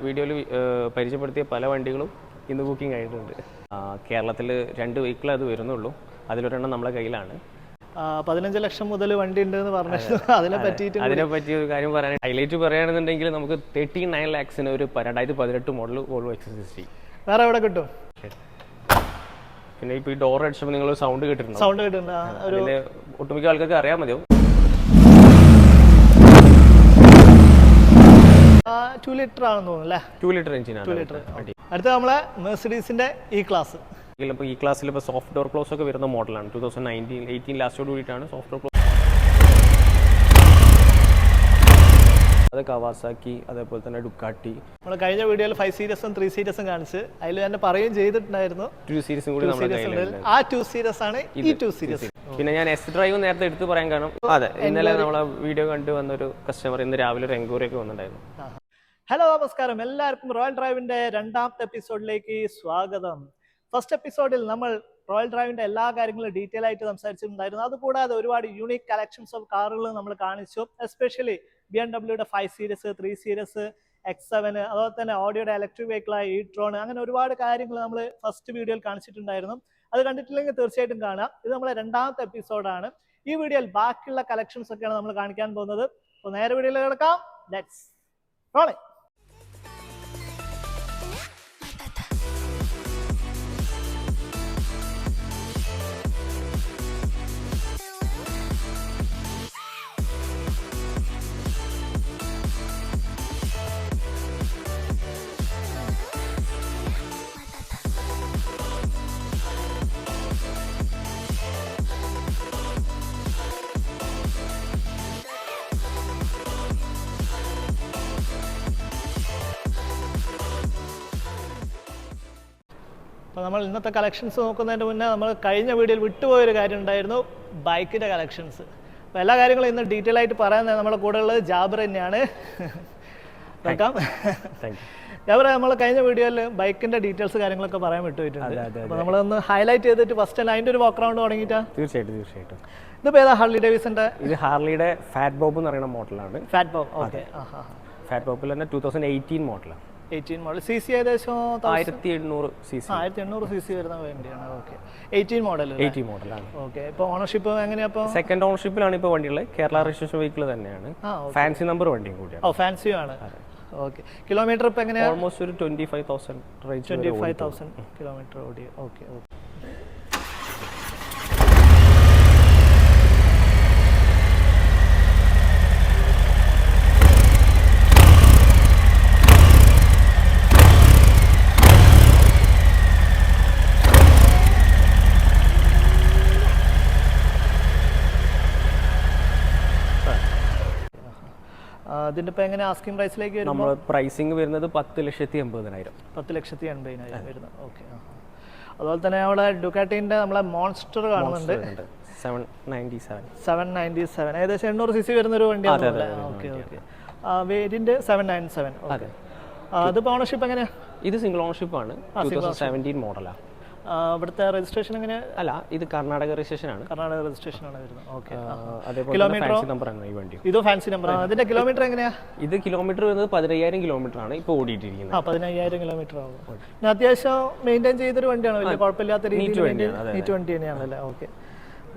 വീഡിയോയിൽ പരിചയപ്പെടുത്തിയ പല വണ്ടികളും ഇന്ന് ബുക്കിംഗ് ആയിട്ടുണ്ട്. കേരളത്തിൽ 2 വെഹിക്കിൾ അത് വരുന്നുള്ളൂ. അതിലൊരെണ്ണം നമ്മളെ കയ്യിലാണ്. 15 ലക്ഷം മുതൽ വണ്ടി ഉണ്ടെന്ന് പറഞ്ഞു. അതിനെപ്പറ്റി ഒരു കാര്യം പറയാൻ ഹൈലൈറ്റ് പറയുകയാണെന്നുണ്ടെങ്കിൽ നമുക്ക് 39 lakhs ഒരു 2018 മോഡൽ വോൾവോ XC60 വേറെ എവിടെ കിട്ടും? പിന്നെ ഇപ്പോൾ ഈ ഡോർ അടിച്ചപ്പോൾ നിങ്ങൾ സൗണ്ട് കേട്ടിട്ടുണ്ടോ? സൗണ്ട് കേട്ടിട്ടുണ്ട്. ഒട്ടുമിക്ക ആൾക്കാർക്ക് അറിയാൻ മതിയോ. 2 ലിറ്റർ ആണെന്ന് തോന്നുന്നു അല്ലേ? 2 ലിറ്റർ എഞ്ചിനാണ്. 2 ലിറ്റർ. അടുത്ത നമ്മളെ മെഴ്സിഡീസിന്റെ ഈ ക്ലാസ്. ഇപ്പോൾ ഈ ക്ലാസ്സിൽ ഇപ്പോൾ സോഫ്റ്റ് ഡോർ ക്ലോസ് ഒക്കെ വരുന്ന മോഡലാണ്. 2018 ലാസ്റ്റോട് കൂടിയിട്ടാണ് സോഫ്റ്റ് ഡോർ ക്ലോസ്. അത് കവാസാക്കി, അതേപോലെ തന്നെ ഡുക്കാട്ടി. നമ്മൾ കഴിഞ്ഞ വീഡിയോയിൽ 5 സീരീസും 3 സീരീസും കാണിച്ച് അതിൽ തന്നെ പറയുകയും ചെയ്തിട്ടുണ്ടായിരുന്നു. 2 സീരീസും കൂടി ആ 2 സീരീസ് ആണ് ഈ 2 സീരീസ്. പിന്നെ ഞാൻ എസ് ഡ്രൈവ് നേരത്തെ എടുത്ത് പറയാൻ കാരണം അതെ ഇന്നലെ നമ്മളെ വീഡിയോ കണ്ടു വന്നൊരു കസ്റ്റമർ ഇന്ന് രാവിലെ ഒരു എൻക്വയറി ഒക്കെ വന്നിട്ടുണ്ടായിരുന്നു. ഹലോ നമസ്കാരം, എല്ലാവർക്കും റോയൽ ഡ്രൈവിന്റെ 2ാമത്തെ എപ്പിസോഡിലേക്ക് സ്വാഗതം. ഫസ്റ്റ് എപ്പിസോഡിൽ നമ്മൾ റോയൽ ഡ്രൈവിന്റെ എല്ലാ കാര്യങ്ങളും ഡീറ്റെയിൽ ആയിട്ട് സംസാരിച്ചിട്ടുണ്ടായിരുന്നു. അതുകൂടാതെ ഒരുപാട് യൂണിക് കളക്ഷൻസ് ഓഫ് കാറുകൾ നമ്മൾ കാണിച്ചു. Especially BMW 5 series, 3 series, X7, അതുപോലെ തന്നെ ഓഡിയോയുടെ ഇലക്ട്രിക് വെഹിക്കിളായ e-tron, അങ്ങനെ ഒരുപാട് കാര്യങ്ങൾ നമ്മൾ ഫസ്റ്റ് വീഡിയോയിൽ കാണിച്ചിട്ടുണ്ടായിരുന്നു. അത് കണ്ടിട്ടില്ലെങ്കിൽ തീർച്ചയായിട്ടും കാണാം. ഇത് നമ്മളെ 2ാമത്തെ എപ്പിസോഡാണ്. ഈ വീഡിയോയിൽ ബാക്കിയുള്ള കളക്ഷൻസ് ഒക്കെയാണ് നമ്മൾ കാണിക്കാൻ പോകുന്നത്. അപ്പോൾ നേരെ വീഡിയോയിൽ കിടക്കാം. Let's role it. അപ്പോൾ നമ്മൾ ഇന്നത്തെ കളക്ഷൻസ് നോക്കുന്നതിന് മുന്നേ നമ്മൾ കഴിഞ്ഞ വീഡിയോയിൽ വിട്ടുപോയൊരു കാര്യം ഉണ്ടായിരുന്നു, ബൈക്കിൻ്റെ കളക്ഷൻസ്. അപ്പോൾ എല്ലാ കാര്യങ്ങളും ഇന്ന് ഡീറ്റെയിൽ ആയിട്ട് പറയാൻ നമ്മുടെ കൂടെ ഉള്ളത് ജാബിർ തന്നെയാണ്. വെൽക്കം ജാബിർ. നമ്മൾ കഴിഞ്ഞ വീഡിയോയിൽ ബൈക്കിൻ്റെ ഡീറ്റെയിൽസ് കാര്യങ്ങളൊക്കെ പറയാൻ വിട്ടുപോയിട്ടുണ്ട്. അപ്പോൾ നമ്മളൊന്ന് ഹൈലൈറ്റ് ചെയ്തിട്ട് ഫസ്റ്റ് തന്നെ അതിൻ്റെ ഒരു വാക്ക് റൗണ്ട് തുടങ്ങിയിട്ടാ? തീർച്ചയായിട്ടും. ഇതിപ്പോൾ ഏതാ ഹാർലി ഡേവിഡ്സന്റെ? ഇത് ഹാർലിയുടെ ഫാറ്റ് ബോബ് എന്ന് പറയുന്ന മോഡലാണ്. Fat Bob, okay. ഫാറ്റ് ബോബിൽ തന്നെ 2018 മോഡലാണ്. 18 മോഡൽ. സി സി ഏകദേശം 1800 cc. 1800 cc വരുന്ന വണ്ടിയാണ്. ഓക്കെ. 18 മോഡലാണ്. ഓക്കെ. ഇപ്പോൾ ഓണർഷിപ്പ് എങ്ങനെയാ? ഇപ്പോൾ സെക്കൻഡ് ഓണർഷിപ്പിലാണ് ഇപ്പോൾ വണ്ടിയുള്ളത്. കേരള രജിസ്ട്രേഷൻ വെഹിക്കിൾ തന്നെയാണ്. ഫാൻസി നമ്പർ വണ്ടിയും കൂടിയാണ്. ഓ, ഫാൻസിയും ആണ്. ഓക്കെ. കിലോമീറ്റർ ഇപ്പോൾ എങ്ങനെയാ? ഓൾമോസ്റ്റ് ഒരു 25,000 റേഞ്ച്. 25,000 കിലോമീറ്റർ ഓടി. ഓക്കെ. അതിന്റെ ഇപ്പൊ എങ്ങനെ ആസ്കിംഗ് പ്രൈസിലേക്ക് വരും? നമ്മൾ പ്രൈസിംഗ് വരുന്നത് 10,80,000. 10,80,000 വരുന്നത്. ഓക്കെ. അതുപോലെ തന്നെ അവിടെ ഡുക്കാട്ടിന്റെ നമ്മളെ മോൺസ്റ്റർ കാണുന്നുണ്ട്. 797 ഏകദേശം 800 cc വരുന്ന ഒരു വണ്ടിയാണ്. ഓക്കെ. വേരിയന്റ് 797. ഓക്കെ. അതിപ്പോ ഓണർഷിപ്പ് എങ്ങനെയാ? ഇത് സിംഗിൾ ഓണർഷിപ്പ് ആണ്. 2017 മോഡലാണ്. ഇവിടുത്തെ രജിസ്ട്രേഷൻ എങ്ങനെ? അല്ല, ഇത് കർണാടക രജിസ്ട്രേഷൻ ആണ്. കർണാടക രജിസ്ട്രേഷൻ ആണ് വരുന്നത്. ഓക്കെ. കിലോമീറ്റർ നമ്പർ ആണ് ഈ വണ്ടി. ഇതോ ഫാൻസി നമ്പർ. അതിന്റെ കിലോമീറ്റർ എങ്ങനെയാ? ഇത് കിലോമീറ്റർ വരുന്നത് 15,000 കിലോമീറ്റർ ആണ് ഇപ്പോൾ ഓടിയിട്ടിരിക്കുന്നത്. 15,000 കിലോമീറ്റർ ആവും. അത്യാവശ്യം മെയിൻറ്റെയിൻ ചെയ്തൊരു വണ്ടിയാണ്. വലിയ കുഴപ്പമില്ലാത്ത രീതിയിൽ നീറ്റ് വണ്ടി തന്നെയാണല്ലേ. ഓക്കെ.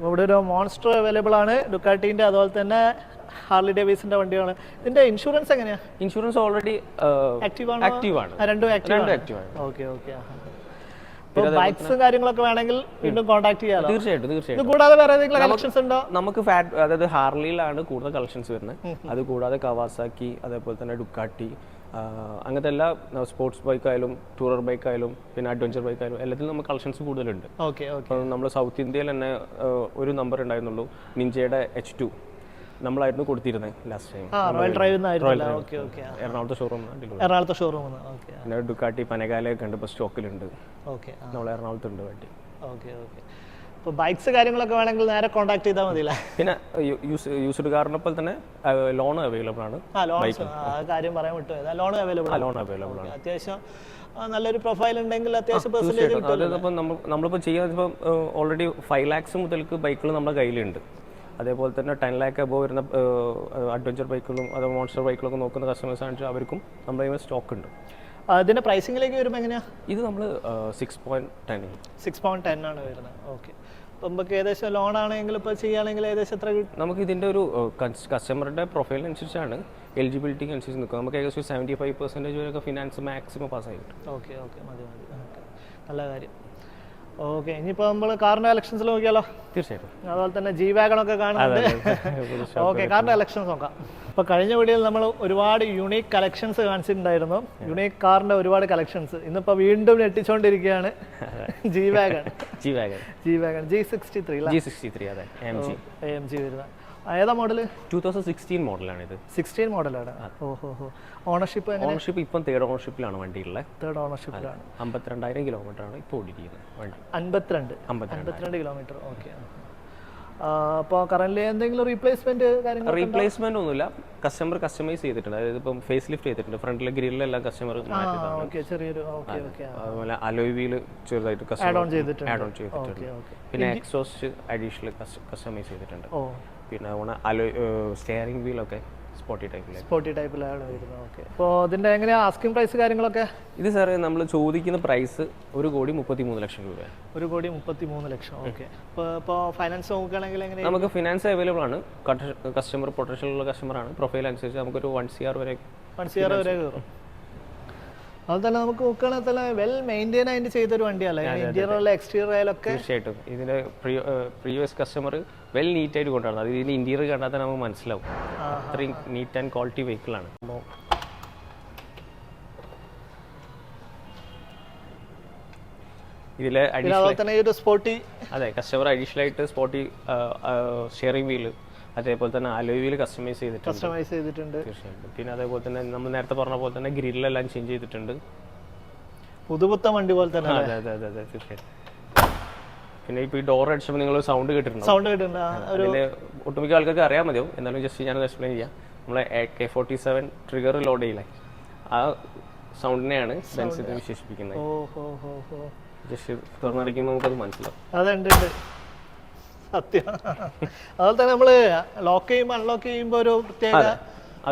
ഇവിടെ ഒരു മോൺസ്റ്റർ അവൈലബിൾ ആണ് ഡുക്കാട്ടിന്റെ. അതുപോലെ തന്നെ ഹാർലി ഡേവിഡ്സന്റെ വണ്ടിയാണ്. ഇതിന്റെ ഇൻഷുറൻസ് എങ്ങനെയാ? ഇൻഷുറൻസ് ഓൾറെഡി ആക്റ്റീവ് ആണ്. രണ്ടും ആക്റ്റീവ് ആണ്. ഓക്കെ. ബൈക്സും കാര്യങ്ങളൊക്കെ വേണമെങ്കിൽ വീണ്ടും കോൺടാക്ട് ചെയ്യാലോ. തീർച്ചയായിട്ടും. ഇത് കൂടാതെ വേറെ ഏതെങ്കിലും കളക്ഷൻസ് ഉണ്ടോ? നമുക്ക് അതായത് ഹാർലിയിലാണ് കൂടുതൽ കളക്ഷൻസ് വരുന്നത്. അത് കൂടാതെ കവാസാക്കി, അതേപോലെ തന്നെ ഡുക്കാട്ടി, അങ്ങനത്തെ എല്ലാ സ്പോർട്സ് ബൈക്കായാലും ടൂറർ ബൈക്കായാലും പിന്നെ അഡ്വഞ്ചർ ബൈക്കായാലും എല്ലാത്തിലും നമുക്ക് കളക്ഷൻസ് കൂടുതലുണ്ട്. അപ്പോൾ നമ്മൾ സൗത്ത് ഇന്ത്യയിൽ തന്നെ ഒരു നമ്പർ ഉണ്ടായിരുന്നുള്ളൂ, നിഞ്ചയുടെ H2 നമ്മളായിരുന്നു കൊടുത്തിരുന്നത് ലാസ്റ്റ് ടൈം. എറണാകുളത്തെ ഷോറൂം. പിന്നെ ഡുക്കാട്ടി പനകാലയൊക്കെ ഉണ്ട്, ഇപ്പോൾ സ്റ്റോക്കിലുണ്ട്. നമ്മൾ എറണാകുളത്തുണ്ട് വണ്ടി. അപ്പോൾ ബൈക്സ് കാര്യങ്ങളൊക്കെ വേണമെങ്കിൽ നേരെ കോൺടാക്ട് ചെയ്താൽ മതിയല്ലേ. പിന്നെ യൂസ്ഡ് കാറിനൊപ്പം തന്നെ ലോൺ അവൈലബിൾ ആണ്. കാര്യം പറയാൻ വിട്ടുപോയത്. ലോൺ അവൈലബിൾ ആണ്. അത്യാവശ്യം നല്ലൊരു പ്രൊഫൈൽ ഉണ്ടെങ്കിൽ അത്യാവശ്യം പെർസെന്റേജ് കിട്ടും. നമ്മളിപ്പോൾ ചെയ്യുന്നത് ഇപ്പം ഓൾറെഡി 5 lakhs മുതൽക്ക് ബൈക്കുകൾ നമ്മുടെ കയ്യിലുണ്ട്. അതേപോലെ തന്നെ 10 lakh above വരുന്ന അഡ്വഞ്ചർ ബൈക്കുകളും അതോ മോൺസ്റ്റർ ബൈക്കുകളൊക്കെ നോക്കുന്ന കസ്റ്റമേഴ്സ് ആണെങ്കിൽ അവർക്കും നമ്മുടെ കയ്യിൽ സ്റ്റോക്ക് ഉണ്ട്. അതിന്റെ പ്രൈസിംഗിലേക്ക് വരുമ്പോൾ എങ്ങനെയാ? ഇത് നമ്മൾ 6.10 6.10 ആണ് വരുന്നത്. ഓക്കെ. അപ്പോൾ നമുക്ക് ഏകദേശം ലോൺ ആണെങ്കിൽ ഇപ്പോൾ ചെയ്യുകയാണെങ്കിൽ ഏകദേശം എത്ര കിട്ടും? നമുക്ക് ഇതിൻ്റെ ഒരു കസ്റ്റമറുടെ പ്രൊഫൈലിനനുസരിച്ചാണ് എലിജിബിലിറ്റിക്ക് അനുസരിച്ച് നിൽക്കുക. നമുക്ക് ഏകദേശം 75% വരെയൊക്കെ ഫിനാൻസ് മാക്സിമം പാസ്സായി കിട്ടും. ഓക്കെ ഓക്കെ മതി മതി. ഓക്കെ, നല്ല കാര്യം. ഓക്കെ, ഇനിയിപ്പോൾ നമ്മൾ കാറിൻ്റെ കളക്ഷൻസിൽ നോക്കിയാലോ? തീർച്ചയായിട്ടും. അതുപോലെ തന്നെ ജി വാഗണൊക്കെ കാണുന്നുണ്ട്. ഓക്കെ, കാറിൻ്റെ കളക്ഷൻസ് നോക്കാം. ഇപ്പോൾ കഴിഞ്ഞ വീഡിയോയിൽ നമ്മൾ ഒരുപാട് യുണീക്ക് കളക്ഷൻസ് കാണിച്ചിട്ടുണ്ടായിരുന്നു. യുണീക്ക് കാറിൻ്റെ ഒരുപാട് കളക്ഷൻസ്. ഇന്നിപ്പോൾ വീണ്ടും ഞെട്ടിച്ചുകൊണ്ടിരിക്കുകയാണ് ജി വാഗൺ. G63 അതെ, AMG വരുന്നത്. ഏതാ മോഡൽ? 2016 മോഡലാണിത്. 16 മോഡലാണ്. ഓഹോ ഹോ. ഓണർഷിപ്പ് ഓണർഷിപ്പ് ഇപ്പം തേർഡ് ഓണർഷിപ്പിലാണ് വണ്ടിയുള്ളത്. തേർഡ് ഓണർഷിപ്പിലാണ്. 52,000 കിലോമീറ്ററാണ് ഇപ്പോൾ ഓടിയിരിക്കുന്നത് വണ്ടി. 52 കിലോമീറ്റർ. ഓക്കെ. അപ്പോൾ കറന്റ് എന്തെങ്കിലും റീപ്ലേസ്മെന്റ് കാര്യങ്ങൾ? റീപ്ലേസ്മെന്റ് ഒന്നുമില്ല. കസ്റ്റമർ കസ്റ്റമൈസ് ചെയ്തിട്ടുണ്ട്. അതായത് ഇപ്പം ഫേസ് ലിഫ്റ്റ് ചെയ്തിട്ടുണ്ട്. ഫ്രണ്ടിലെ ഗ്രില്ലെല്ലാം കസ്റ്റമർ മാറ്റിയതാണ്. ഓക്കെ, ചെറിയൊരു ഓക്കെ ഓക്കെ. അതുപോലെ അലോയ് വീല് ചെറുതായിട്ട് ആഡ് ഓൺ ചെയ്തിട്ടുണ്ട്. പിന്നെ എക്സോസ്റ്റ് അഡീഷണൽ കസ്റ്റമൈസ് ചെയ്തിട്ടുണ്ട്. പിന്നെ അലോയ് സ്റ്റിയറിംഗ് വീലൊക്കെ സ്പോട്ടി ടൈപ്പിലാണ് വരുന്നത്. ഓക്കെ. അപ്പോൾ ഇതിന്റെ എങ്ങനെയാ ആസ്കിംഗ് പ്രൈസ് കാര്യങ്ങളൊക്കെ? ഇത് സാറേ നമ്മൾ ചോദിക്കുന്ന പ്രൈസ് 1,33,00,000 രൂപയാണ്. 1,33,00,000. ഓക്കെ. ഇപ്പോൾ ഫൈനാൻസ് നോക്കുകയാണെങ്കിൽ എങ്ങനെ? നമുക്ക് ഫിനാൻസ് അവൈലബിൾ ആണ്. കസ്റ്റമർ പൊട്ടൻഷ്യലുള്ള കസ്റ്റമറാണ്. പ്രൊഫൈൽ അനുസരിച്ച് നമുക്കൊരു 1 CR വരെ കയറും. അതുപോലെ തന്നെ നമുക്ക് നോക്കുകയാണെങ്കിൽ തന്നെ വെൽ മെയിൻറ്റെയിൻ ആയിട്ട് ചെയ്തൊരു വണ്ടിയല്ല. ഇന്റീരിയറിലെ എക്സ്റ്റീരിയറിലൊക്കെ തീർച്ചയായിട്ടും. ഇതിന്റെ പ്രീവിയസ് കസ്റ്റമർ വെൽ നീറ്റ് ആയിട്ട് കൊണ്ടുവരണം. അത് ഇതിന്റെ ഇന്റീരിയർ കണ്ടാൽ തന്നെ നമുക്ക് മനസ്സിലാവും. അത്രയും നീറ്റ് ആൻഡ് ക്വാളിറ്റി വെഹിക്കിളാണ്. ഇതിലെ സ്പോർട്ടി, അതെ, കസ്റ്റമർ അഡീഷണൽ ആയിട്ട് സ്പോർട്ടി സ്റ്റിയറിംഗ് വീല്, അതേപോലെ തന്നെ അലോയ് വീല് കസ്റ്റമൈസ് ചെയ്തിട്ടുണ്ട്. തീർച്ചയായിട്ടും. പിന്നെ അതേപോലെ തന്നെ നമ്മൾ നേരത്തെ പറഞ്ഞ പോലെ തന്നെ ഗ്രില്ലെല്ലാം ചേഞ്ച് ചെയ്തിട്ടുണ്ട്. പുതുപുത്തൻ വണ്ടി പോലെ തന്നെ. അതെ അതെ അതെ അതെ, തീർച്ചയായിട്ടും. പിന്നെ ഇപ്പോൾ ഈ ഡോർ അടിച്ചപ്പോൾ നിങ്ങൾ സൗണ്ട് കേട്ടിട്ടുണ്ട്. അതിൽ ഒട്ടുമിക്ക ആൾക്കാർക്ക് അറിയാൻ മതിയാവും. എന്നാലും ജസ്റ്റ് ഞാനത് എക്സ്പ്ലെയിൻ ചെയ്യാം. നമ്മളെ AK-47 ട്രിഗർ ലോഡ് ചെയ്യില്ലേ, ആ സൗണ്ടിനെയാണ് ബെൻസ് ഇത് വിശേഷിപ്പിക്കുന്നത്. ജസ്റ്റ് തുറന്നടിക്കുമ്പോൾ നമുക്കത് മനസ്സിലാവും. അതുണ്ട് സത്യം. അതുപോലെ തന്നെ നമ്മള് ലോക്ക് ചെയ്യുമ്പോൾ അൺലോക്ക് ചെയ്യുമ്പോൾ ഒരു പ്രത്യേക,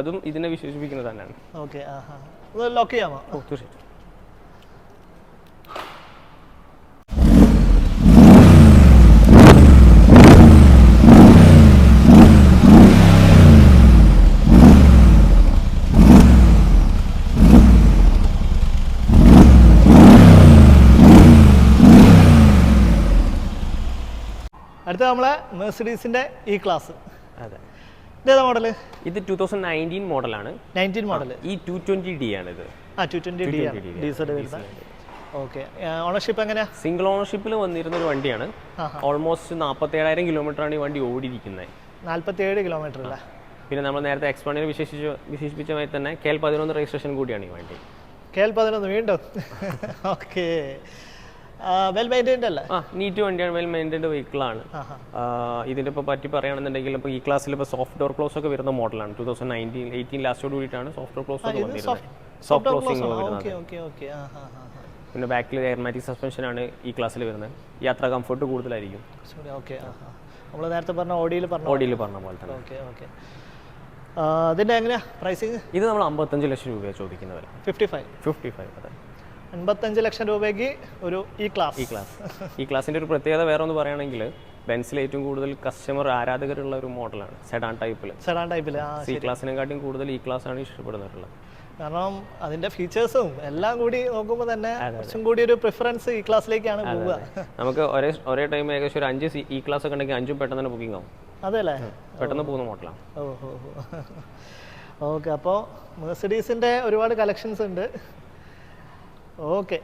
അതും ഇതിനെ വിശേഷിപ്പിക്കുന്നത് തന്നെയാണ്. ഓക്കെ. ലോക്ക് ചെയ്യാമോ? തീർച്ചയായിട്ടും. അടുത്ത നമ്മളെ മെഴ്സിഡീസിന്റെ ഇ ക്ലാസ്. അതെ, ഇതേതാ മോഡൽ? ഇത് 2019 മോഡലാണ്. 19 മോഡൽ. ഈ 220D ആണ് ഇത്. 220D ആണ് ഡീസൽ വരുന്നത്. ഓക്കെ. ഓണർഷിപ്പ് എങ്ങനെയാ? സിംഗിൾ ഓണർഷിപ്പിൽ വന്നിരുന്ന ഒരു വണ്ടിയാണ്. ഓൾമോസ്റ്റ് 47,000 കിലോമീറ്ററാണ് ഈ വണ്ടി ഓടിയിരിക്കുന്നത്. 47 കിലോമീറ്റർ അല്ലേ? പിന്നെ നമ്മൾ നേരത്തെ എക്സ്പാൻഡിനെ വിശേഷിപ്പിച്ച മാതിരി തന്നെ KL-11 രജിസ്ട്രേഷൻ കൂടിയാണ് ഈ വണ്ടി. KL-11 വീണ്ടും. ഓക്കെ. വെൽ മെയിൻറ്റൈൻഡ് അല്ലേ? നീറ്റ് വണ്ടിയാണ്, വെൽ മെയിൻറ്റൈൻഡ് വെഹിക്കിളാണ്. ഇതിൻ്റെ ഇപ്പോൾ പറ്റി പറയുകയാണെന്നുണ്ടെങ്കിൽ ഇപ്പോൾ ഈ ക്ലാസ്സിൽ ഇപ്പോൾ സോഫ്റ്റ് ഡോർ ക്ലോസ് ഒക്കെ വരുന്ന മോഡലാണ്. 2018 ലാസ്റ്റോട് കൂടിയിട്ടാണ് സോഫ്റ്റ് ഡോർ ക്ലോസ് ഒക്കെ വന്നിരുന്നത്. സോഫ്റ്റ് ക്ലോസിംഗ് വരുന്നത്. പിന്നെ ബാക്കിൽ എയർമാറ്റിക് സസ്പെൻഷൻ ആണ് ഈ ക്ലാസ്സിൽ വരുന്നത്. യാത്രാ കംഫർട്ട് കൂടുതലായിരിക്കും. നമ്മൾ നേരത്തെ പറഞ്ഞ ഓഡിയിൽ പറഞ്ഞ പോലെ തന്നെ. അതിൻ്റെ എങ്ങനെയാ പ്രൈസിങ്? ഇത് നമ്മൾ 55 ലക്ഷം രൂപയാണ് ചോദിക്കുന്നത്. 55. അതെ, 55 ലക്ഷം രൂപയ്ക്ക് ഒരു ഈ ക്ലാസിന്റെ ഒരു പ്രത്യേകത വേറെ ഒന്ന് പറയുകയാണെങ്കിൽ ബെൻസിൽ ഏറ്റവും കൂടുതൽ കസ്റ്റമർ ആരാധകരുള്ള ഒരു മോഡലാണ് സെഡാൻ ടൈപ്പിൽ. സി ക്ലാസിനെക്കാട്ടും കൂടുതൽ ഈ ക്ലാസ് ആണ് ഇഷ്ടപ്പെടുന്നത്. കാരണം അതിന്റെ ഫീച്ചേഴ്സും എല്ലാം കൂടി നോക്കുമ്പോൾ തന്നെ കുറച്ചും കൂടി ഒരു പ്രിഫറൻസ് ഈ ക്ലാസ്സിലേക്കാണ് പോവുക. നമുക്ക് ഒരേ ടൈം ഏകദേശം ഒരു 5 ഈ ക്ലാസ് ഒക്കെ ഉണ്ടെങ്കിൽ 5 പെട്ടെന്ന് തന്നെ ബുക്കിംഗ് ആവും. അതെല്ലേ? പെട്ടെന്ന് പോകുന്ന മോഡലാണ്. ഓക്കെ. അപ്പോൾ മെഴ്സിഡീസിന്റെ ഒരുപാട് കളക്ഷൻസ് ഉണ്ട്. ഓക്കെ.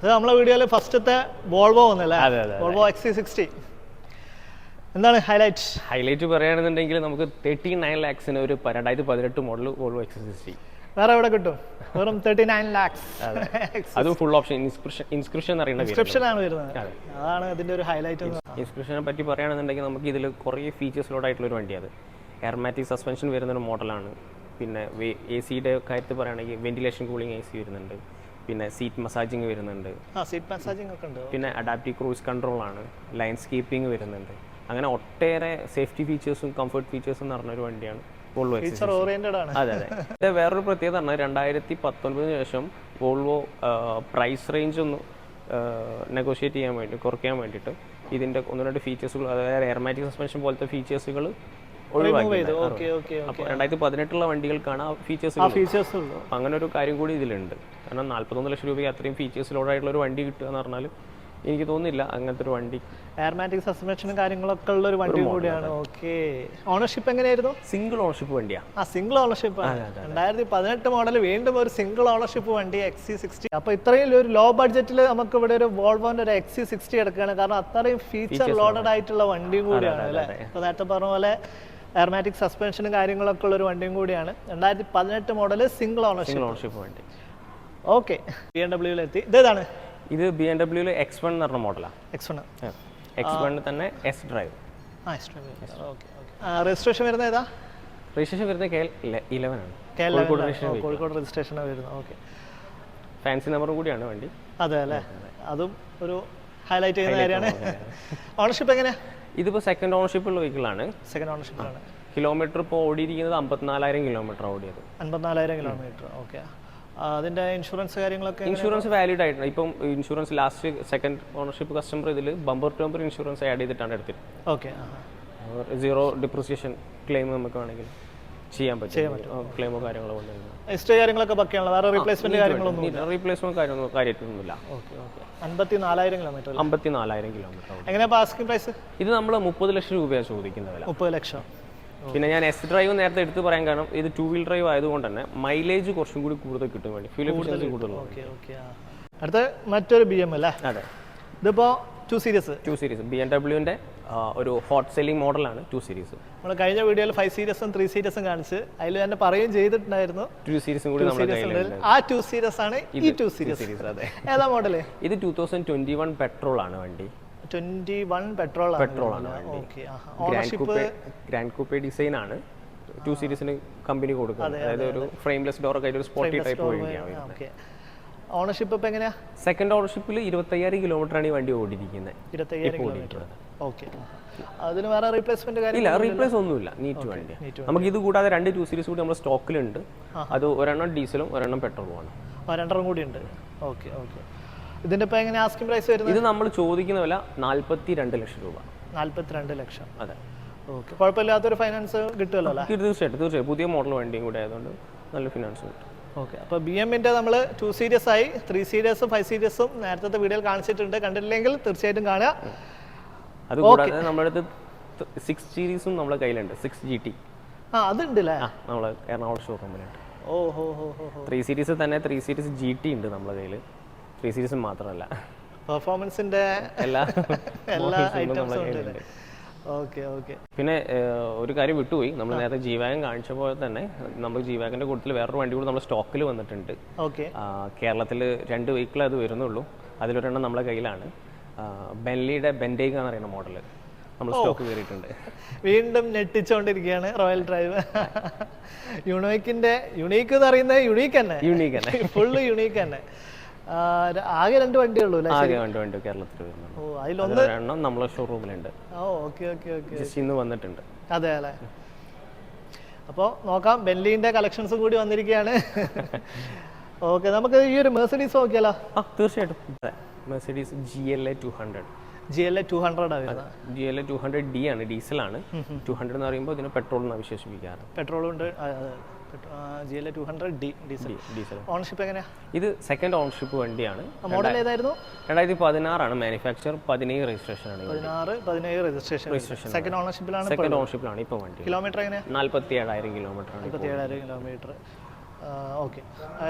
അത് നമ്മളെ വീഡിയോയിൽ ഫസ്റ്റത്തെ വോൾവോ വന്നല്ലേ? Volvo XC60. എന്താണ് ഹൈലൈറ്റ് പറയുകയാണെന്നുണ്ടെങ്കിൽ നമുക്ക് 39 lakhsന് ഒരു 2018 മോഡൽ വോൾവോ XC60 വേറെ എവിടെ കിട്ടും? വെറും 39 lakhs. അതും ഫുൾ ഓപ്ഷൻ ഇൻസ്ക്രിപ്ഷൻ ആണ് വരുന്നത്. അതാണ് ഇതിന്റെ ഒരു ഹൈലൈറ്റ്. ഇൻസ്ക്രിപ്ഷനെ പറ്റി പറയുകയാണെന്നുണ്ടെങ്കിൽ നമുക്ക് ഇതിൽ കുറേ ഫീച്ചേഴ്സ് ലോഡ് ആയിട്ടുള്ള ഒരു വണ്ടിയാണ്. എയർമാറ്റിക് സസ്പെൻഷൻ വരുന്ന ഒരു മോഡലാണ്. പിന്നെ AC-യുടെ കാര്യത്തിൽ പറയുകയാണെങ്കിൽ വെന്റിലേഷൻ കൂളിംഗ് AC വരുന്നുണ്ട്. പിന്നെ സീറ്റ് മസാജിങ് വരുന്നുണ്ട്. സീറ്റ് മസാജിങ് ഒക്കെ ഉണ്ട്. പിന്നെ അഡാപ്റ്റീവ് ക്രൂസ് കൺട്രോൾ ആണ്. ലൈൻസ്കേപ്പിംഗ് വരുന്നുണ്ട്. അങ്ങനെ ഒട്ടേറെ സേഫ്റ്റി ഫീച്ചേഴ്സും കംഫർട്ട് ഫീച്ചേഴ്സും നിറഞ്ഞൊരു വണ്ടിയാണ് വോൾവോ ഫീച്ചർ ഓറിയന്റഡ് ആണ്. അതെ അതെ. ഇത് വേറൊരു പ്രത്യേകത പറഞ്ഞാൽ 2019 ശേഷം വോൾവോ പ്രൈസ് റേഞ്ച് ഒന്ന് നെഗോഷിയേറ്റ് ചെയ്യാൻ വേണ്ടി കുറയ്ക്കാൻ വേണ്ടിയിട്ട് ഇതിൻ്റെ 1-2 ഫീച്ചേഴ്സുകൾ, അതായത് എയർമാറ്റിക് സസ്പെൻഷൻ പോലത്തെ ഫീച്ചേഴ്സുകൾ ഒഴിവാക്കി. അപ്പോൾ 2018 വണ്ടികൾക്കാണ് ആ ഫീച്ചേഴ്സ് ഉള്ളൂ. അപ്പം അങ്ങനെ ഒരു കാര്യം കൂടി ഇതിലുണ്ട്. കാരണം 41 ലക്ഷം രൂപയ്ക്ക് അത്രയും ഫീച്ചേഴ്സിലോടായിട്ടുള്ള ഒരു വണ്ടി കിട്ടുക എന്ന് പറഞ്ഞാൽ എനിക്ക് തോന്നുന്നില്ല അങ്ങനത്തെ ഒരു വണ്ടി. എയർമാറ്റിക് സസ്പെൻഷനും കാര്യങ്ങളൊക്കെ ഉള്ള ഒരു വണ്ടി കൂടിയാണ്. ഓക്കെ. ഓണർഷിപ്പ് എങ്ങനെയായിരുന്നു? സിംഗിൾ ഓണർഷിപ്പ് വണ്ടിയാണ്. സിംഗിൾ ഓണർഷിപ്പ് ആണ്. 2018 മോഡൽ വീണ്ടും ഒരു സിംഗിൾ ഓണർഷിപ്പ് വണ്ടി XC60. അപ്പോൾ ഇത്രയും ഒരു ലോ ബഡ്ജറ്റിൽ നമുക്ക് ഇവിടെ ഒരു വോൾവോന്റെ ഒരു XC60 എടുക്കുകയാണ്. കാരണം അത്രയും ഫീച്ചർ ലോഡഡ് ആയിട്ടുള്ള വണ്ടിയും കൂടിയാണ് അല്ലേ. ഇപ്പോൾ നേരത്തെ പറഞ്ഞ പോലെ എയർമാറ്റിക് സസ്പെൻഷനും കാര്യങ്ങളൊക്കെ ഉള്ള ഒരു വണ്ടിയും കൂടിയാണ്. 2018 മോഡൽ സിംഗിൾ ഓണർഷിപ്പ് വണ്ടി. ഓക്കെ. BMW എത്തി. ഇതേതാണ്? ഇത് BMW X1 എന്ന് പറഞ്ഞ മോഡലാണ്. X1 തന്നെ എസ് ഡ്രൈവ്. രജിസ്ട്രേഷൻ വരുന്നത് ഏതാ? രജിസ്ട്രേഷൻ വരുന്നത് KL11 ആണ്. കോഴിക്കോട് രജിസ്ട്രേഷൻ വരുന്നത്. ഓക്കെ. ഫാൻസി നമ്പറും കൂടിയാണ് വണ്ടി. അതെ അല്ലേ, അതും ഒരു ഹൈലൈറ്റ് ചെയ്യുന്ന കാര്യമാണ്. ഓണർഷിപ്പ് എങ്ങനെയാ? ഇതിപ്പോൾ സെക്കൻഡ് ഓണർഷിപ്പ് ഉള്ള വെഹിക്കിളാണ്. സെക്കൻഡ് ഓണർഷിപ്പാണ്. കിലോമീറ്റർ ഇപ്പോൾ ഓടിയിരിക്കുന്നത് 54,000 കിലോമീറ്റർ ഓടിയത്. 54,000 കിലോമീറ്റർ. ഓക്കെ. അതിന്റെ ഇൻഷുറൻസ് കാര്യങ്ങളൊക്കെ? ഇൻഷുറൻസ് വാലിഡ് ആയിട്ടുണ്ട്. ഇപ്പം insurance last second ownership customer ഇതിൽ bumper to bumper insurance add ചെയ്തിട്ടാണ് എടുത്തത്. ഓക്കെ. 0 ഡിപ്രിസിയേഷൻ ക്ലെയിം നമുക്ക് വേണമെങ്കിൽ ചെയ്യാൻ പറ്റും. ക്ലെയിമോ കാര്യങ്ങളോ എക്സ്ട്രാ കാര്യങ്ങളൊക്കെ ബാക്കിയാണല്ലോ, വേറെ റീപ്ലേസ്മെന്റ് കാര്യങ്ങളൊന്നും ഇല്ല. റീപ്ലേസ്മെന്റ് കാര്യമൊന്നുമില്ല. ഓക്കെ. 54,000 കിലോമീറ്റർ. 54,000 കിലോമീറ്റർ. എങ്ങനെയാ ആസ്കിംഗ് പ്രൈസ്? ഇത് നമ്മൾ 30 ലക്ഷം രൂപയാണ് ചോദിക്കുന്ന വില. 30 ലക്ഷം. പിന്നെ ഞാൻ എസ് ഡ്രൈവ് നേരത്തെ എടുത്ത് പറയാൻ കാരണം ഇത് 2 വീൽ ഡ്രൈവ് ആയതുകൊണ്ട് തന്നെ മൈലേജ് കുറച്ചും കൂടി കൂടുതൽ കിട്ടും വേണ്ടി ഫ്യൂൽ എഫിഷ്യൻസി കൂടുതൽ. അടുത്ത മറ്റൊരു BM അല്ലേ? അതെ. ഇതിപ്പോ 2 സീരീസ് BMW-ന്റെ ഒരു ഹോട്ട് സെല്ലിംഗ് മോഡലാണ് 2 സീരീസ്. നമ്മൾ കഴിഞ്ഞ വീഡിയോയിൽ 5 സീരീസും 3 സീരീസും കാണിച്ച് അതിൽ തന്നെ പറയുകയും ചെയ്തിട്ടുണ്ടായിരുന്നു 2 സീരീസും കൂടി നമ്മുടെ കയ്യിലുണ്ട്. ആ 2 സീരീസ് ആണ് ഈ 2 സീരീസ്. അതെ. ഏതാ മോഡല്? ഇത് 2021 പെട്രോൾ ആണ് വണ്ടി. 21 പെട്രോൾ ആണ്. ഓക്കെ. ഗ്രാൻഡ് കൂപ്പേ ഡിസൈൻ ആണ് 2 സീരീസിന് കമ്പനി കൊടുക്കുന്നത്. അതായത് ഒരു ഫ്രെയിംലെസ് ഡോർ ഒക്കെ ഒരു സ്പോർട്ടി ടൈപ്പ് വണ്ടിയാണ്. ഓക്കെ. ഓണർഷിപ്പ് ഇപ്പൊ എങ്ങനെയാ? സെക്കൻഡ് ഓണർഷിപ്പിൽ 25,000 കിലോമീറ്റർ ആണ് ഈ വണ്ടി ഓടിയിരിക്കുന്നത്. 25,000 കിലോമീറ്റർ. ഓക്കെ. അതിന് വേറെ റീപ്ലേസ്മെന്റ് ഇല്ല, റീപ്ലേസ് ഒന്നുമില്ല. നീറ്റ് വണ്ടി. നമുക്ക് ഇത് കൂടാതെ 2 2 സീരീസ് കൂടി നമ്മുടെ സ്റ്റോക്കിലുണ്ട്. അത് ഒരെണ്ണം ഡീസലും ഒരെണ്ണം പെട്രോളും ആണ്. രണ്ടെണ്ണം കൂടി ഉണ്ട്. ഓക്കെ. ഇതിന്റെ ഇപ്പൊ എങ്ങനെ ആസ്കിംഗ് പ്രൈസ് വരുന്നത്? ഇത് നമ്മൾ ചോദിക്കുന്ന വില 42 ലക്ഷം രൂപ. 42 ലക്ഷം. അതെ. ഓക്കെ. കുഴപ്പമില്ലാത്തൊരു ഫൈനാൻസ് കിട്ടുമല്ലോ അല്ലേ? തീർച്ചയായിട്ടും. പുതിയ മോഡൽ വണ്ടിയും കൂടെ ആയതുകൊണ്ട് നല്ല ഫിനാൻസ് കിട്ടും. ഓക്കെ. അപ്പോൾ BM-ന്റെ നമ്മൾ 2 സീരീസ് ആയി, 3 സീരീസും 5 സീരീസും നേരത്തെ വീഡിയോയിൽ കാണിച്ചിട്ടുണ്ട്. കണ്ടിട്ടില്ലെങ്കിൽ തീർച്ചയായിട്ടും കാണുക. അതുകൂടാതെ നമ്മുടെ അടുത്ത് 6 സീരീസും നമ്മുടെ കയ്യിലുണ്ട്. 6 GT. അതുണ്ട് അല്ലേ? നമ്മളെ എറണാകുളം ഷോറൂമിലുണ്ട്. 3 സീരീസ് തന്നെ 3 സീരീസ് GT ഉണ്ട് നമ്മുടെ കയ്യിൽ. 3 സീരീസ് മാത്രമല്ല, പെർഫോമൻസിന്റെ എല്ലാ ഐറ്റംസും ഉണ്ട്. ഓക്കെ. പിന്നെ ഒരു കാര്യം വിട്ടുപോയി. നമ്മൾ നേരത്തെ G-Wagon കാണിച്ചപ്പോൾ തന്നെ നമ്മൾ G-Wagonന്റെ കൂട്ടത്തിൽ വേറൊരു വണ്ടി കൂടി നമ്മുടെ സ്റ്റോക്കിൽ വന്നിട്ടുണ്ട്. കേരളത്തിൽ 2 വെഹിക്കിൾ അത് വരുന്നുള്ളൂ. അതിലൊരെണ്ണം നമ്മുടെ കയ്യിലാണ്. ബെൻലിയുടെ ബെൻഡേഗ എന്ന് പറയുന്ന മോഡൽ നമ്മൾ സ്റ്റോക്ക് കയറിയിട്ടുണ്ട്. വീണ്ടും ഞെട്ടിച്ചുകൊണ്ടിരിക്കുകയാണ് റോയൽ ഡ്രൈവ്. യുണീക്ക് എന്ന് പറയുന്നത് യുണീക്ക് തന്നെ, ഫുള്ള് യുണീക്ക് തന്നെ. ആകെ 2 വണ്ടിയുള്ളൂ. ആകെ 2 വണ്ടി കേരളത്തിൽ വരുന്നുണ്ട്. അതിലൊരെണ്ണം നമ്മളെ ഷോറൂമിലുണ്ട്. ഇന്ന് വന്നിട്ടുണ്ട്. അതെ അല്ലേ? അപ്പോൾ നോക്കാം, ബെൻലിന്റെ കളക്ഷൻസും കൂടി വന്നിരിക്കുകയാണ്. ഓക്കെ. നമുക്ക് ഈ ഒരു മെർസിഡീസ് നോക്കിയാലോ? തീർച്ചയായിട്ടും. Mercedes GLA 200. GLA 200 ആണ്. GLA 200D ആണ്, ഡീസലാണ്. 200 എന്ന് പറയുമ്പോൾ ഇതിന് പെട്രോൾ എന്നാണ് വിശേഷിപ്പിക്കാറ്. പെട്രോളും ഉണ്ട്. GLA 200D diesel. ഓണർഷിപ്പ് എങ്ങനെയാ? ഇത് സെക്കൻഡ് ഓണർഷിപ്പ് വണ്ടിയാണ്. മോഡൽ ഏതായിരുന്നു? 2016 ആണ് മാനുഫാക്ചർ. 17 രജിസ്ട്രേഷൻ ആണ്. 17 രജിസ്ട്രേഷൻ. സെക്കൻഡ് ഓണർഷിപ്പിലാണ് ഇപ്പോൾ വണ്ടി. കിലോമീറ്റർ എങ്ങനെയാ? 47,000 കിലോമീറ്റർ ആണ്. 47,000 കിലോമീറ്റർ. ഓക്കെ.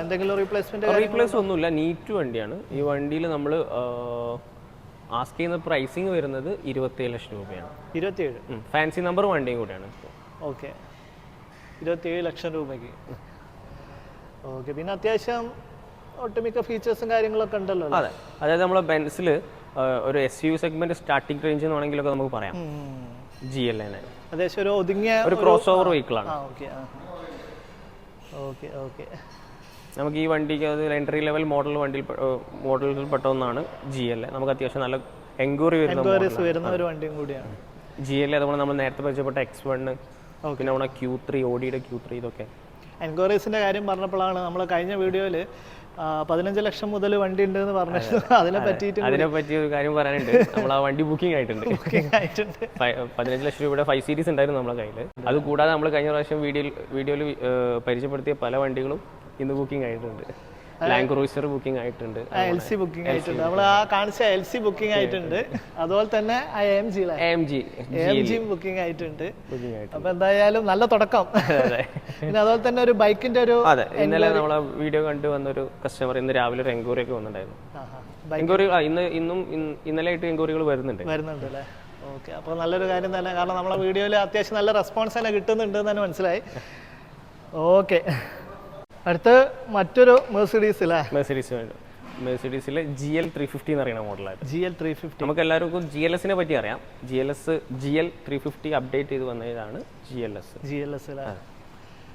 എന്തെങ്കിലും റീപ്ലേസ് ഒന്നുമില്ല. നീറ്റ് വണ്ടിയാണ്. ഈ വണ്ടിയിൽ നമ്മൾ ആസ്ക് ചെയ്യുന്ന പ്രൈസിങ് വരുന്നത് 27 ലക്ഷം രൂപയാണ്. 27. ഫാൻസി നമ്പർ വണ്ടിയും കൂടെയാണ്. ഓക്കെ. 27 ലക്ഷം രൂപയ്ക്ക്. ഓക്കെ. പിന്നെ അത്യാവശ്യം ഒട്ടുമിക്ക ഫീച്ചേഴ്സും കാര്യങ്ങളൊക്കെ ഉണ്ടല്ലോ. അതെ. അതായത് നമ്മളെ ബെൻസിൽ ഒരു SUV സെഗ്മെന്റ് സ്റ്റാർട്ടിംഗ് റേഞ്ച് എന്ന് വേണമെങ്കിലൊക്കെ നമുക്ക് പറയാം. GLA അത്യാവശ്യം ഒരു ഒതുങ്ങിയ ഒരു ക്രോസ് ഓവർ വെഹിക്കിളാണ്. ഓക്കെ. നമുക്ക് ഈ വണ്ടിക്ക് അത് എൻട്രി ലെവൽ മോഡലുകൾ പെട്ട ഒന്നാണ് GLA. നമുക്ക് അത്യാവശ്യം നല്ല എൻക്വയറീസ് വരുന്ന ഒരു വണ്ടിയും കൂടിയാണ്. GL അതുപോലെ നമ്മൾ നേരത്തെ പരിചയപ്പെട്ട X1, പിന്നെ നമ്മുടെ Q3, ഓഡിയുടെ Q3 ഇതൊക്കെ. എൻക്വയറീസിന്റെ കാര്യം പറഞ്ഞപ്പോഴാണ് നമ്മൾ കഴിഞ്ഞ വീഡിയോയിൽ 15 ലക്ഷം മുതൽ വണ്ടി ഉണ്ട് എന്ന് പറഞ്ഞിരുന്നു. അതിനെ പറ്റി ഒരു കാര്യം പറയാനുണ്ട്. നമ്മൾ ആ വണ്ടി ബുക്കിംഗ് ആയിട്ടുണ്ട്. 15 ലക്ഷം രൂപയുടെ 5 സീരീസ് ഉണ്ടായിരുന്നു നമ്മുടെ കയ്യിൽ. അത് കൂടാതെ നമ്മൾ കഴിഞ്ഞ പ്രാവശ്യം വീഡിയോയിൽ പരിചയപ്പെടുത്തിയ പല വണ്ടികളും ഇന്ന് ബുക്കിംഗ് ആയിട്ടുണ്ട്. ലാൻഡ് ക്രൂസർ ബുക്കിംഗ് ആയിട്ടുണ്ട്, LC ബുക്കിംഗ് ആയിട്ടുണ്ട്, നമ്മൾ ആ കാണിച്ച LC ബുക്കിംഗ് ആയിട്ടുണ്ട്, അതുപോലെ തന്നെ AMG ബുക്കിംഗ് ആയിട്ടുണ്ട്. അപ്പൊ എന്തായാലും നല്ല തുടക്കം. പിന്നെ അതുപോലെ തന്നെ ഒരു ബൈക്കിന്റെ ഒരു ഇന്നലെ നമ്മളെ വീഡിയോ കണ്ടു വന്നൊരു കസ്റ്റമർ ഇന്ന് രാവിലെ ഒരു എൻക്വയറി ഒക്കെ വന്നിട്ടുണ്ടായിരുന്നു. എൻക്വയറി ഇന്നലെ ആയിട്ട് എൻക്വയറികൾ വരുന്നുണ്ട് അല്ലേ? ഓക്കെ, അപ്പോൾ നല്ലൊരു കാര്യം തന്നെ. കാരണം നമ്മളെ വീഡിയോയിൽ അത്യാവശ്യം നല്ല റെസ്പോൺസ് തന്നെ കിട്ടുന്നുണ്ട് എന്ന് തന്നെ മനസ്സിലായി. ഓക്കെ, അടുത്ത് മറ്റൊരു മെർസിഡീസ് അല്ലേ? മെർസിഡീസിലെ GL 350 എന്ന് പറയുന്ന മോഡലാണ്. GL 350 നമുക്ക് എല്ലാവർക്കും GLSനെ പറ്റി അറിയാം. GL 350 അപ്ഡേറ്റ് ചെയ്ത് വന്നതാണ് GLS അല്ലേ?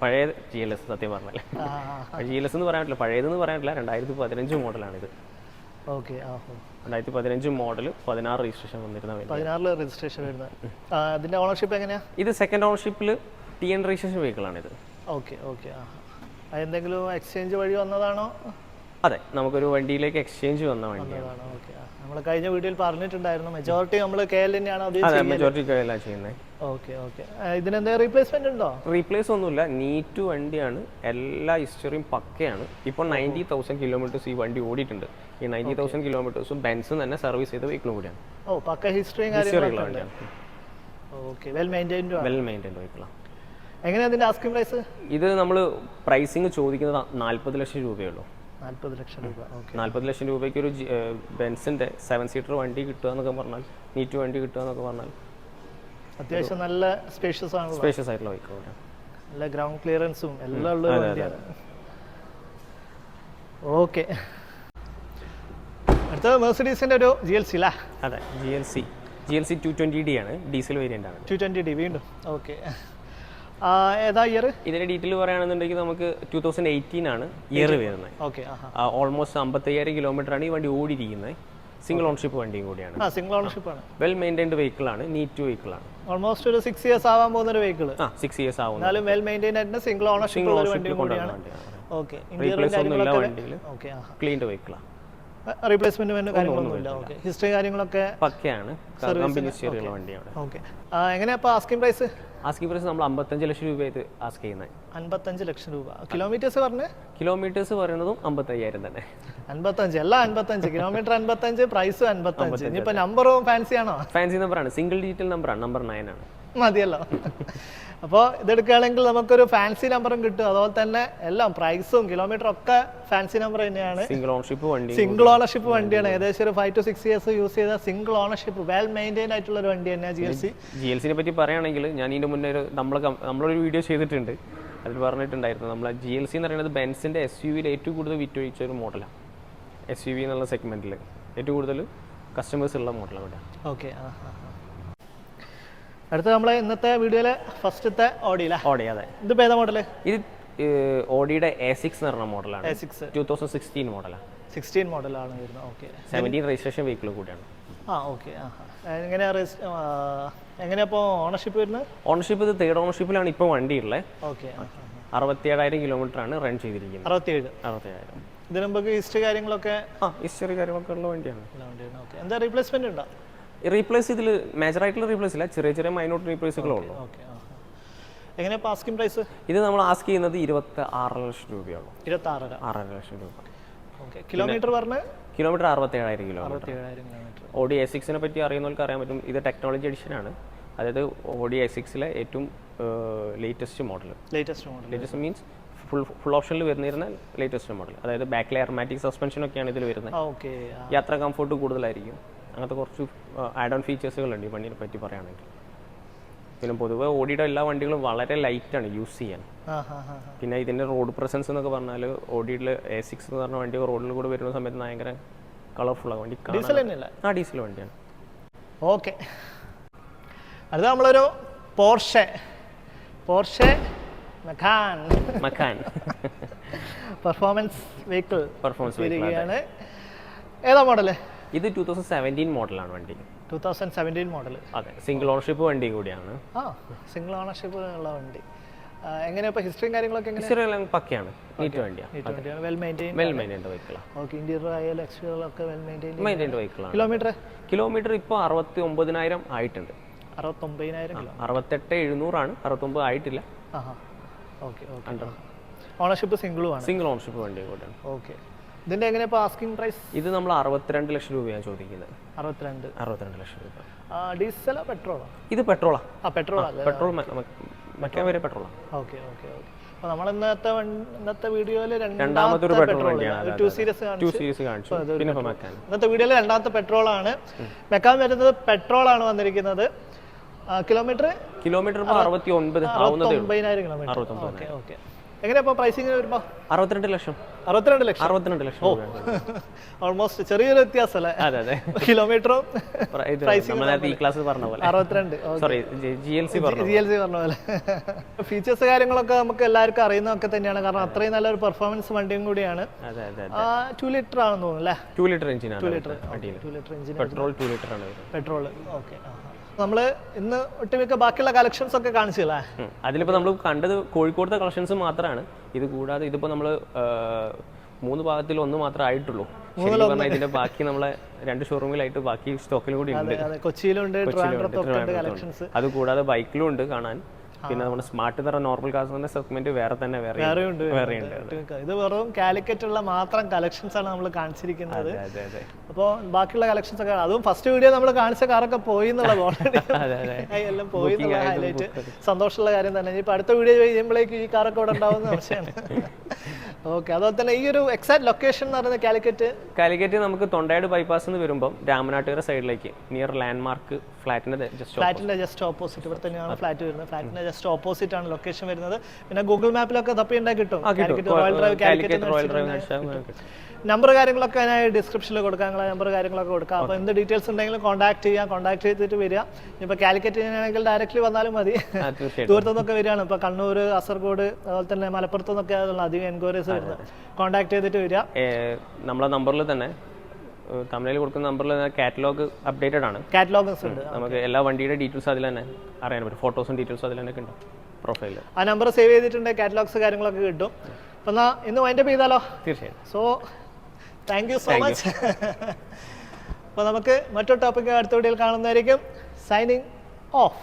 പഴയ GLS സത്യം പറഞ്ഞാൽ GLS എന്ന് പറയാൻ പറ്റില്ല, പഴയതെന്ന് പറയാൻ പറ്റില്ല. 2015 മോഡലാണിത്. ഓക്കെ, 2015 മോഡൽ, 16 രജിസ്ട്രേഷൻ വന്നിരുന്ന 16 രജിസ്ട്രേഷൻ വരുന്നത്. അതിന്റെ ഓണർഷിപ്പ് എങ്ങനെയാ? ഇത് സെക്കൻഡ് ഓണർഷിപ്പിൽ TN രജിസ്ട്രേഷൻ വെഹിക്കിളാണിത്. ഓക്കെ, എന്തെങ്കിലും എക്സ്ചേഞ്ച് വഴി വന്നതാണോ? അതെ, നമുക്കൊരു വണ്ടിയിലേക്ക് എക്സ്ചേഞ്ച് വന്ന വണ്ടിയാണ്. ഓക്കെ, നമ്മൾ കഴിഞ്ഞ വീഡിയോയിൽ പറഞ്ഞിട്ടുണ്ടായിരുന്നു മെജോറിറ്റി നമ്മൾ KL തന്നെയാണ് മെജോറിറ്റി ചെയ്യുന്നത്. ഓക്കെ, ഇതിനെന്താ റീപ്ലേസ്മെന്റ് ഉണ്ടോ? റീപ്ലേസ് ഒന്നുമില്ല, നീറ്റ് വണ്ടിയാണ്, എല്ലാ ഹിസ്റ്ററിയും പക്കയാണ്. ഇപ്പോൾ 90,000 കിലോമീറ്റേഴ്സ് ഈ വണ്ടി ഓടിയിട്ടുണ്ട്. ഈ 90,000 കിലോമീറ്റേഴ്സും ബെൻസ് തന്നെ സർവീസ് ചെയ്ത വെഹിക്കിളും കൂടിയാണ്. പക്ക ഹിസ്റ്ററിയും കാര്യങ്ങളൊക്കെ. ഓക്കെ, വെൽ മെയിൻറ്റൈൻഡ് വെഹിക്കിളാണ്. എങ്ങനെയാണ് അതിന്റെ ആസ്കിംഗ് പ്രൈസ്? ഇത് നമ്മൾ പ്രൈസിങ് ചോദിക്കുന്നത് 40 ലക്ഷം രൂപയുള്ളൂ. 40 ലക്ഷം രൂപ. 40 ലക്ഷം രൂപയ്ക്ക് ഒരു ബെൻസിന്റെ 7 സീറ്റർ വണ്ടി കിട്ടുക എന്നൊക്കെ പറഞ്ഞാൽ, നീറ്റ് വണ്ടി കിട്ടുക എന്നൊക്കെ പറഞ്ഞാൽ അത്യാവശ്യം നല്ല സ്പേഷ്യസ് ആയിട്ടുള്ള വെഹിക്കിളാണ്. നല്ല ഗ്രൗണ്ട് ക്ലിയറൻസും എല്ലാം ഉള്ള വണ്ടിയാണ്. ഓക്കെ, അടുത്ത മെർസിഡീസിന്റെ ഒരു GLC അല്ലേ? അതെ, GLC 220D ആണ്, ഡീസൽ വേരിയന്റ് ആണ്. 220D വീണ്ടും. ഓക്കെ, ഏതാ ഇയർ? ഇതിന്റെ ഡീറ്റെയിൽ പറയുകയാണെന്നുണ്ടെങ്കിൽ നമുക്ക് 2018 ആണ് ഇയർ വരുന്നത്. ഓക്കെ, ഓൾമോസ്റ്റ് 55,000 കിലോമീറ്റർ ആണ് ഈ വണ്ടി ഓടിയിരിക്കുന്നത്. സിംഗിൾ ഓണർഷിപ്പ് വണ്ടിയും കൂടിയാണ്. സിംഗിൾ ഓണർഷിപ്പ് ആണ്. വെൽ മെയിൻറ്റൈൻഡ് വെഹിക്കിൾ ആണ്, നീറ്റ് വെഹിക്കിൾ ആണ്. ഓൾമോസ്റ്റ് ഒരു 6 ഇയേഴ്സ് ആവാൻ പോകുന്ന ഒരു വെഹിക്കിൾ. 6 ഇയേഴ്സ് ആവും. എന്നാലും വെൽ മെയിൻറ്റൈൻഡ് ആയിട്ട് സിംഗിൾ ഓണർഷിപ്പ് ഉള്ള വണ്ടി കൂടിയാണ്. ഓക്കെ, ക്ലീൻഡ് വെഹിക്കിളാണ്. റീപ്ലേസ്മെന്റ് കാര്യങ്ങളൊന്നുമില്ല. ഓക്കെ, ഹിസ്റ്ററി കാര്യങ്ങളൊക്കെ പക്കയാണ്, കമ്പനി ഹിസ്റ്ററിയുള്ള വണ്ടിയാണ്. ഓക്കെ, എങ്ങനെയാ അപ്പോൾ ആസ്കിംഗ് പ്രൈസ്? ആസ്കിംഗ് പ്രൈസ് നമ്മൾ 55 ലക്ഷം രൂപയായിട്ട് ആസ്ക് ചെയ്യുന്നത്. 55 ലക്ഷം രൂപ. കിലോമീറ്റേഴ്സ് പറഞ്ഞ്? കിലോമീറ്റേഴ്സ് പറയുന്നതും 55,000 തന്നെ. 55 അല്ല, 55 കിലോമീറ്റർ, 55 പ്രൈസ് 55. ഇനിയിപ്പോ നമ്പറും ഫാൻസി ആണോ? ഫാൻസി നമ്പറാണ്, സിംഗിൾ ഡീറ്റെയിൽ നമ്പറാണ്, നമ്പർ 9 ആണ്. മതിയല്ലോ. അപ്പോൾ ഇതെടുക്കുകയാണെങ്കിൽ നമുക്കൊരു ഫാൻസി നമ്പറും കിട്ടും, അതുപോലെ തന്നെ എല്ലാം പ്രൈസും കിലോമീറ്റർ ഒക്കെ ഫാൻസി നമ്പർ തന്നെയാണ്. സിംഗിൾ ഓണർഷിപ്പ് വണ്ടിയാണ്. ഏകദേശം ഒരു 5 to 6 ഇയേഴ്സ് യൂസ് ചെയ്ത സിംഗിൾ ഓണർഷിപ്പ് വെൽ മെയിൻറ്റൈൻഡ് ആയിട്ടുള്ള ഒരു വണ്ടി തന്നെയാണ് GLC. പറ്റി പറയുകയാണെങ്കിൽ ഞാൻ ഇതിന്റെ മുന്നേ നമ്മളൊരു വീഡിയോ ചെയ്തിട്ടുണ്ട്, അതിൽ പറഞ്ഞിട്ടുണ്ടായിരുന്നു നമ്മൾ GLC എന്ന് പറയുന്നത് ബെൻസിന്റെ SUV ഏറ്റവും കൂടുതൽ വിറ്റൊഴിച്ച ഒരു മോഡലാണ്. SUV എന്നുള്ള സെഗ്മെന്റിൽ ഏറ്റവും കൂടുതൽ കസ്റ്റമേഴ്സ് ഉള്ള മോഡലാണ്. ഓക്കെ, അടുത്ത നമ്മളെ ഇന്നത്തെ വീഡിയോയിലെ ഫസ്റ്റത്തെ ഓഡി. അതെ. ഇത് ഏതാ മോഡല്? ഇത് ഓഡിയുടെ A6 എന്ന് പറഞ്ഞ മോഡലാണ്. 2016 മോഡലാണ്. 16 മോഡലാണ് വരുന്നത്. ഓക്കെ, 17 രജിസ്ട്രേഷൻ വെഹിക്കിൾ കൂടിയാണ്. ഓക്കെ, എങ്ങനെയാ ഇപ്പോൾ ഓണർഷിപ്പ് വരുന്നത്? ഓണർഷിപ്പ് ഇത് 3rd ഓണർഷിപ്പിലാണ് ഇപ്പോൾ വണ്ടി ഉള്ളത്. ഓക്കെ, 67,000 കിലോമീറ്റർ ആണ് റൺ ചെയ്തിരിക്കുന്നത്. 67,000. ഇതിന് മുമ്പ് ഹിസ്റ്ററി കാര്യങ്ങളൊക്കെ ഉള്ള വണ്ടിയാണ്. എന്താ റീപ്ലേസ്മെന്റ് ഉണ്ടോ? റീപ്ലേസ് ഇതിൽ മേജർ ആയിട്ടുള്ള റീപ്ലേസ് ഇല്ല, ചെറിയ മൈനോട്ട് റീപ്ലേസുകളേ ഉള്ളൂ. എങ്ങനെയാ ആസ്കിംഗ് പ്രൈസ്? ഇത് നമ്മൾ ആസ്ക് ചെയ്യുന്നത് 26 ലക്ഷം രൂപയുള്ളൂ. 26 ലക്ഷം രൂപ. കിലോമീറ്റർ പറഞ്ഞ്? Kilometre 67,000 kilometre. ഓഡി A6നെ പറ്റി അറിയുന്നവർക്ക് അറിയാൻ പറ്റും, ഇത് ടെക്നോളജി എഡിഷൻ ആണ്. അതായത് ഓഡി A6ലെ ഏറ്റവും latest model. Latest means full ഓപ്ഷനിൽ വരുന്നിരുന്ന ലേറ്റസ്റ്റ് മോഡൽ. അതായത് ബാക്കിലെ എയർമാറ്റിക് സസ്പെൻഷൻ ഒക്കെയാണ് ഇതിൽ വരുന്നത്. യാത്രാ കംഫോർട്ട് കൂടുതലായിരിക്കും. അങ്ങനത്തെ കുറച്ച് ആഡ് ഓൺ ഫീച്ചേഴ്സുകളുണ്ട് ഈ വണ്ടിയെ പറ്റി പറയുകയാണെങ്കിൽ. പിന്നെ പൊതുവെ ഓഡിയുടെ എല്ലാ വണ്ടികളും വളരെ ലൈറ്റാണ് യൂസ് ചെയ്യാൻ. പിന്നെ ഇതിൻ്റെ റോഡ് പ്രസൻസ് എന്നൊക്കെ പറഞ്ഞാൽ ഓഡിയുടെ A6 എന്ന് പറഞ്ഞ വണ്ടി റോഡിൽ കൂടെ വരുന്ന സമയത്ത് ഭയങ്കര കളർഫുള്ളാണ് വണ്ടി. ഡീസൽ വണ്ടിയാണ്. ഓക്കെ, അത് നമ്മളൊരു പോർഷെ മക്കാൻ പെർഫോമൻസ് വെഹിക്കിൾ. ഏതാ മോഡല്? ഇത് 2017 മോഡലാണ് വണ്ടി. 2017 മോഡൽ. അതെ, സിംഗിൾ ഓണർഷിപ്പ് വണ്ടി കൂടിയാണ്. ആ, സിംഗിൾ ഓണർഷിപ്പ് ഉള്ള വണ്ടി. എങ്ങനെയാ ഇപ്പോൾ ഹിസ്റ്ററിയും കാര്യങ്ങളൊക്കെ എങ്ങനെ? ഹിസ്റ്ററി എല്ലാം പക്കയാണ്, നീറ്റ് വണ്ടിയാണ്, വെൽ മെയിൻറ്റെയിൻ വെഹിക്കിളാണ്. ഓക്കെ, ഇന്റീരിയർ ആയാലും എക്സ്റ്റീരിയർ ഒക്കെ വെൽ മെയിൻറ്റെയിൻഡ് വെഹിക്കിളാണ്. കിലോമീറ്റർ ഇപ്പോൾ 69,000 ആയിട്ടുണ്ട്. 69,000 കിലോ. 68,700 69 ആയിട്ടില്ല. ഓക്കെ. ഓണർഷിപ്പ് സിംഗിളും ആണ്. സിംഗിൾ ഓണർഷിപ്പ് വണ്ടി കൂടെയാണ്. ഓക്കെ. ഇതിന്റെ എങ്ങനെയാ ഇപ്പോൾ ആസ്കിംഗ് പ്രൈസ്? ഇത് നമ്മൾ 62 ലക്ഷം രൂപയാണ് ചോദിക്കുന്നത്. 62 ലക്ഷം രൂപ. ഡീസലോ പെട്രോളോ? ഇത് പെട്രോളാ. പെട്രോൾ മറ്റേ വരെ പെട്രോളാണ്. ഓക്കെ. അപ്പോൾ നമ്മൾ ഇന്നത്തെ വീഡിയോയിൽ രണ്ടാമത്തെ ഒരു പെട്രോൾ വണ്ടിയാണ്. 2 സീരീസ് കാണിച്ചു. പിന്നെ മെക്കാൻ ഇന്നത്തെ വീഡിയോയിൽ രണ്ടാമത്തെ പെട്രോളാണ്. മെക്കാൻ വരുന്നത് പെട്രോളാണ് വന്നിരിക്കുന്നത്. കിലോമീറ്റർ ഇപ്പോൾ 69,000 കിലോമീറ്റർ. ഓക്കെ. എങ്ങനെയാ ഇപ്പോൾ പ്രൈസിങ് വരുമ്പോൾ? 62 ലക്ഷം. ഓൾമോസ്റ്റ് ചെറിയൊരു വ്യത്യാസം അല്ലേ? അതെ. കിലോമീറ്ററും ഈ ക്ലാസ് പറഞ്ഞ പോലെ 62. സോറി, GLC പറഞ്ഞ പോലെ. ഫീച്ചേഴ്സ് കാര്യങ്ങളൊക്കെ നമുക്ക് എല്ലാവർക്കും അറിയുന്നതൊക്കെ തന്നെയാണ്, കാരണം അത്രയും നല്ലൊരു പെർഫോമൻസ് വണ്ടിയും കൂടിയാണ്. 2 ലിറ്റർ ആണെന്ന് തോന്നുന്നു അല്ലേ? 2 ലിറ്റർ എഞ്ചിനാണ്. 2 ലിറ്റർ എഞ്ചിൻ, പെട്രോൾ 2 ലിറ്റർ ആണ്. പെട്രോൾ. ഓക്കെ. നമ്മള് ഇന്ന് ഒട്ടുമിക്ക ബാക്കിയുള്ള കളക്ഷൻസ് ഒക്കെ കാണിച്ചില്ലേ? അതിലിപ്പോൾ നമ്മൾ കണ്ടത് കോഴിക്കോടത്തെ കളക്ഷൻസ് മാത്രമാണ്. ഇത് കൂടാതെ ഇതിപ്പോൾ നമ്മൾ 3 ഭാഗത്തിൽ 1 മാത്രമേ ആയിട്ടുള്ളൂ. ഇതിന്റെ ബാക്കി നമ്മളെ 2 ഷോറൂമിലായിട്ട് ബാക്കി സ്റ്റോക്കിലും കൂടി ഉണ്ട്. കൊച്ചിയിലുണ്ട്, കളക്ഷൻസ്. അത് കൂടാതെ ബൈക്കിലും ഉണ്ട് കാണാൻ. പിന്നെ നമ്മുടെ സ്മാർട്ട് തരം നോർമൽ കാർസിന്റെ സെഗ്മെന്റ് വേറെ ഉണ്ട്. ഇത് വെറും കാലിക്കറ്റുള്ള മാത്രം കളക്ഷൻസ് ആണ് നമ്മൾ കാണിച്ചിരിക്കുന്നത്. അപ്പോൾ ബാക്കിയുള്ള കളക്ഷൻസ് ഒക്കെ, അതും ഫസ്റ്റ് വീഡിയോ നമ്മൾ കാണിച്ച കാറൊക്കെ പോയി എന്നുള്ളത് ഓൾറെഡി എല്ലാം പോയി എന്നുള്ള ഹൈലൈറ്റ് സന്തോഷമുള്ള കാര്യം തന്നെ. ഇപ്പൊ അടുത്ത വീഡിയോ ചെയ്യുമ്പോഴേക്കും ഈ കാറൊക്കെ ഇവിടെ ഉണ്ടാവുന്ന ആവശ്യമാണ്. ഓക്കെ. അതുപോലെ തന്നെ ഈ ഒരു എക്സാക്ട് ലൊക്കേഷൻ എന്ന് പറയുന്നത് കാലിക്കറ്റ് നമുക്ക് തൊണ്ടയാട് ബൈപ്പാസ് എന്ന് വരുമ്പോൾ രാമനാട്ടുകര സൈഡിലേക്ക് നിയർ ലാൻഡ്മാർക്ക് ഫ്ലാറ്റിന്റെ ജസ്റ്റ് ഓപ്പോസിറ്റ്. ഇവിടെ തന്നെയാണ് ഫ്ലാറ്റ് വരുന്നത്. ഫ്ലാറ്റിന്റെ ജസ്റ്റ് ഓപ്പോസിറ്റ് ആണ് ലൊക്കേഷൻ വരുന്നത്. പിന്നെ ഗൂഗിൾ മാപ്പിലൊക്കെ തപ്പിയുണ്ടാ കിട്ടും. റോയൽ ഡ്രൈവ് നമ്പർ കാര്യങ്ങളൊക്കെ ഞാൻ ഡിസ്ക്രിപ്ഷനിൽ കൊടുക്കാം. നമ്പർ കാര്യങ്ങളൊക്കെ കൊടുക്കാം. അപ്പോൾ എന്ത് ഡീറ്റെയിൽസ് ഉണ്ടെങ്കിലും കോൺടാക്ട് ചെയ്യാം. കോൺടാക്ട് ചെയ്തിട്ട് വരിക. ഇപ്പോൾ കാലിക്കറ്റിനാണെങ്കിൽ ഡയറക്റ്റ്ലി വന്നാലും മതി. ദൂരത്തു നിന്നൊക്കെ വരികയാണ്. ഇപ്പോൾ കണ്ണൂർ, കാസർഗോഡ്, അതുപോലെ തന്നെ മലപ്പുറത്തു നിന്നൊക്കെ അധികം എൻക്വയറീസ് വരുന്നത്. കോൺടാക്ട് ചെയ്തിട്ട് വരിക. നമ്മളെ നമ്പറിൽ തന്നെ തമിഴിൽ കൊടുക്കുന്ന നമ്പറിൽ കാറ്റലോഗ് അപ്ഡേറ്റഡ് ആണ്. കാറ്റലോഗ്സ് ഉണ്ട്. നമുക്ക് എല്ലാ വണ്ടിയുടെ ഡീറ്റെയിൽസ് അതിൽ തന്നെ അറിയാൻ പറ്റും. ഫോട്ടോസും ഡീറ്റെയിൽസും അതിൽ തന്നെ കിട്ടും പ്രൊഫൈലിൽ. ആ നമ്പർ സേവ് ചെയ്തിട്ടുണ്ടെങ്കിൽ കാറ്റലോഗ്സ് കാര്യങ്ങളൊക്കെ കിട്ടും. അപ്പോൾ എന്നാൽ ഇന്ന് വൈൻഡപ്പ് ചെയ്താലോ? തീർച്ചയായും. So thank you so much. അപ്പോൾ നമുക്ക് മറ്റൊരു ടോപ്പിക്ക് അടുത്ത വീഡിയോയിൽ കാണുന്നതായിരിക്കും. Signing off.